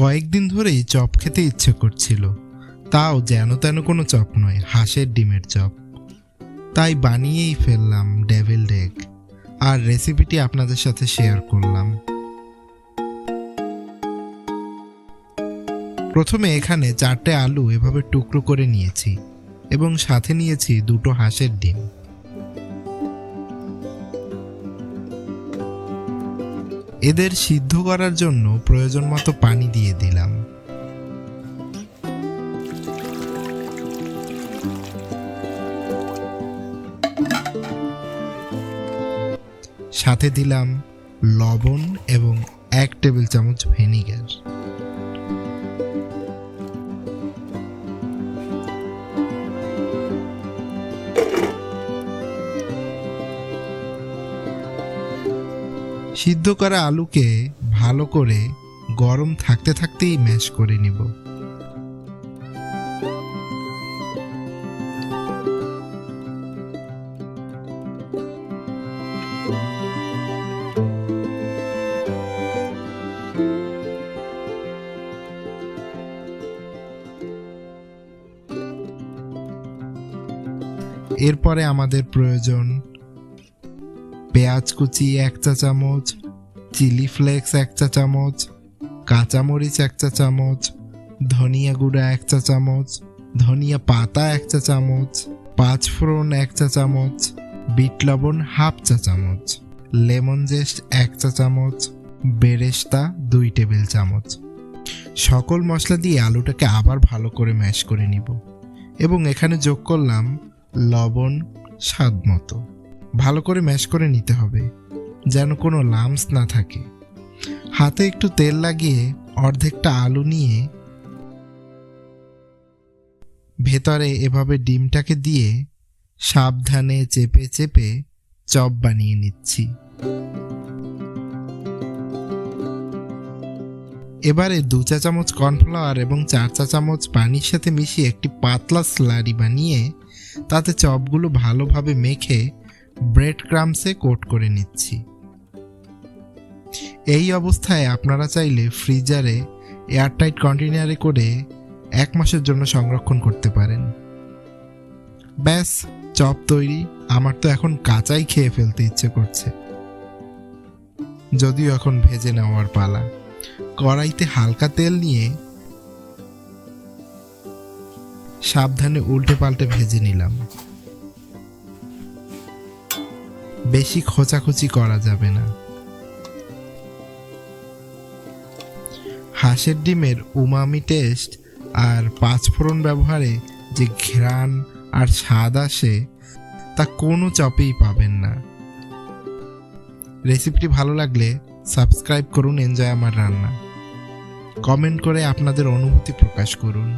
কয়েকদিন ধরেই চপ খেতে ইচ্ছে করছিল, তাও যেন তেন কোনো চপ নয়, হাঁসের ডিমের চপ। তাই বানিয়েই ফেললাম ডেভিলড এগ, আর রেসিপিটি আপনাদের সাথে শেয়ার করলাম। প্রথমে এখানে 4টে আলু এভাবে টুকরো করে নিয়েছি এবং সাথে নিয়েছি 2টো হাঁসের ডিম। এদের সিদ্ধ করার জন্য প্রয়োজন মতো পানি দিয়ে দিলাম। সাথে দিলাম লবণ এবং 1 টেবিল চামচ ভিনেগার। সিদ্ধ করা আলুকে ভালো করে গরম থাকতে থাকতেই ম্যাশ করে নিব। এরপরে আমাদের প্রয়োজন পেঁয়াজ কুচি 1 চা চামচ, চিলি ফ্লেক্স 1 চা চামচ, কাঁচামরিচ 1 চা চামচ, ধনিয়া গুঁড়া 1 চা চামচ, ধনিয়া পাতা 1 চা চামচ, 5 ফোড়ন 1 চা চামচ, বিট লবণ 1/2 চা চামচ, লেমন জেস্ট 1 চা চামচ, বেরেস্তা 2 টেবিল চামচ। সকল মশলা দিয়ে আলুটাকে আবার ভালো করে ম্যাশ করে নিব এবং এখানে যোগ করলাম লবণ স্বাদ মতো। ভালো করে ম্যাশ করে নিতে হবে যেন কোনো লাম্পস না থাকে। হাতে একটু তেল লাগিয়ে অর্ধেকটা আলু নিয়ে ভেতরে এভাবে ডিমটাকে দিয়ে সাবধানে চেপে চেপে চপ বানিয়ে নিচ্ছি। এবারে 2 চা চামচ কর্নফ্লাওয়ার এবং 4 চা চামচ পানির সাথে মিশিয়ে একটি পাতলা স্লারি বানিয়ে তাতে চপগুলো ভালোভাবে মেখে ব্রেড ক্রাম্বসে কোট করে নিচ্ছি। এই অবস্থায় আপনারা চাইলে ফ্রিজারে এয়ারটাইট কন্টেনারে করে 1 মাসের জন্য সংরক্ষণ করতে পারেন। ব্যাস, চপ তৈরি। আমার তো এখন কাঁচাই খেয়ে ফেলতে ইচ্ছে করছে, যদিও এখন ভেজে নেওয়ার পালা। কড়াইতে হালকা তেল নিয়ে সাবধানে উল্টে পাল্টে ভেজে নিলাম। বেশি খোঁচাখুচি করা যাবে না। হাঁসের ডিমের উমামি টেস্ট আর 5 ফোড়ন ব্যবহারে যে ঘ্রাণ আর স্বাদ আসে তা কোনো চপেই পাবেন না। রেসিপিটি ভালো লাগলে সাবস্ক্রাইব করুন এনজয় আমার রান্না। কমেন্ট করে আপনাদের অনুভূতি প্রকাশ করুন।